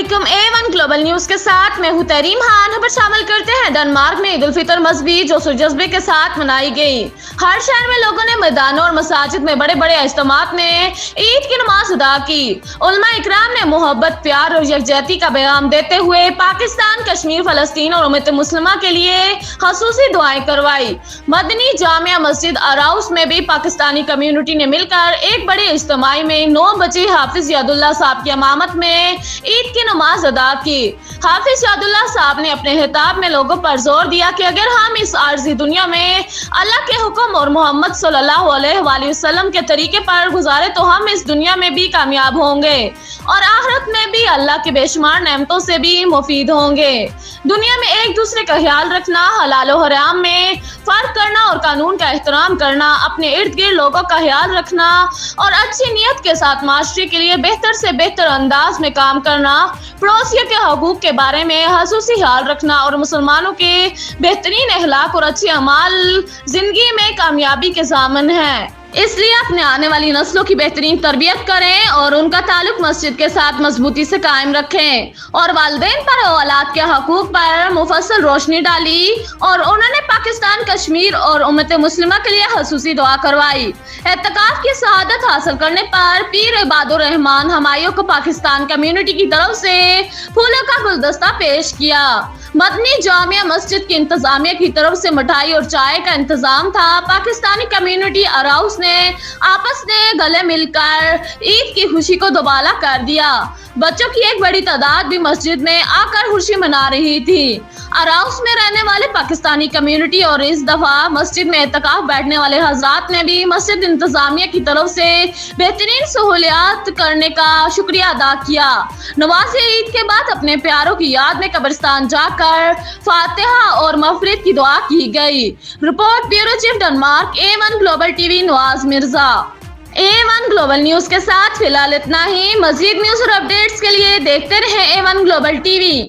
अस्सलामुअलैकुम A1 global news के साथ मैं हूं तरीम खान। खबर शामिल करते हैं। डेनमार्क में ईद उल फितर मजहबी जोश और जज्बे के साथ मनाई गई। हर शहर में लोगों ने मैदानों और मसाजिद में बड़े बड़े इज्तिमात में ईद की नमाज अदा की। उलमा इकराम ने मोहब्बत, प्यार और यकजहती का पैगाम देते हुए पाकिस्तान, कश्मीर, फलस्तीन और उम्मत मुस्लिमा के लिए खसूसी दुआएं करवाई। मदनी जामिया मस्जिद अराउस में भी पाकिस्तानी कम्युनिटी ने मिलकर एक बड़े इज्तिमाई में 9 बजे हाफिज यादुल्लाह साहब की इमामत में ईद की नमाज अदा की। हाफिज यादुल्लाह साहब ने अपने खिताब में लोगों पर जोर दिया कि अगर हम इस आर्जी दुनिया में अल्लाह के हुक्म और मोहम्मद सल्लल्लाहु अलैहि वसल्लम के तरीके पर गुजारे तो हम इस दुनिया में भी कामयाब होंगे और आखिरत में भी अल्लाह के बेशुमार नेमतों से भी मुफीद होंगे। दुनिया में एक दूसरे का ख्याल रखना, हलाल और हराम में फर्क करना और कानून का एहतराम करना, अपने इर्द गिर्द लोगों का ख्याल रखना और अच्छी नीयत के साथ माशरे के लिए बेहतर से बेहतर अंदाज में काम करना, पड़ोसियों के हकूक के बारे में खसूसी ख्याल रखना और मुसलमानों के बेहतरीन अखलाक और अच्छे अमाल जिंदगी में कामयाबी के ज़ामिन है। इसलिए अपने आने वाली नस्लों की बेहतरीन तरबियत करें और उनका ताल्लुक मस्जिद के साथ मजबूती से कायम रखें। और वालिदैन पर और औलाद के हकूक पर मुफस्सल रोशनी डाली और उन्होंने पाकिस्तान, कश्मीर और उम्मत मुस्लिमा के लिए खसूसी दुआ करवाई। एतकाफ की शहादत हासिल करने पर पीर इबादुर रहमान हमायूं को पाकिस्तान कम्युनिटी की तरफ से फूलों का गुलदस्ता पेश किया। मदनी जामिया मस्जिद की इंतजामिया की तरफ से मिठाई और चाय का इंतजाम था। पाकिस्तानी कम्युनिटी अराउस ने आपस में गले मिलकर ईद की खुशी को दोबारा कर दिया। बच्चों की एक बड़ी तादाद भी मस्जिद में आकर खुशी मना रही थी। अराउस में रहने वाले पाकिस्तानी कम्युनिटी और इस दफा मस्जिद में एतकाफ बैठने वाले हजरात ने भी मस्जिद इंतजामिया की तरफ से बेहतरीन सहूलियात करने का शुक्रिया अदा किया। नमाज ईद के बाद अपने प्यारों की याद में कब्रिस्तान जाकर फातिहा और मग़फ़िरत की दुआ की गई। Report bureau chief Denmark A1 global TV Nawaz Mirza. A1 global news के साथ फिलहाल इतना ही। मजीद न्यूज और अपडेट्स के लिए देखते रहें A1 ग्लोबल टीवी।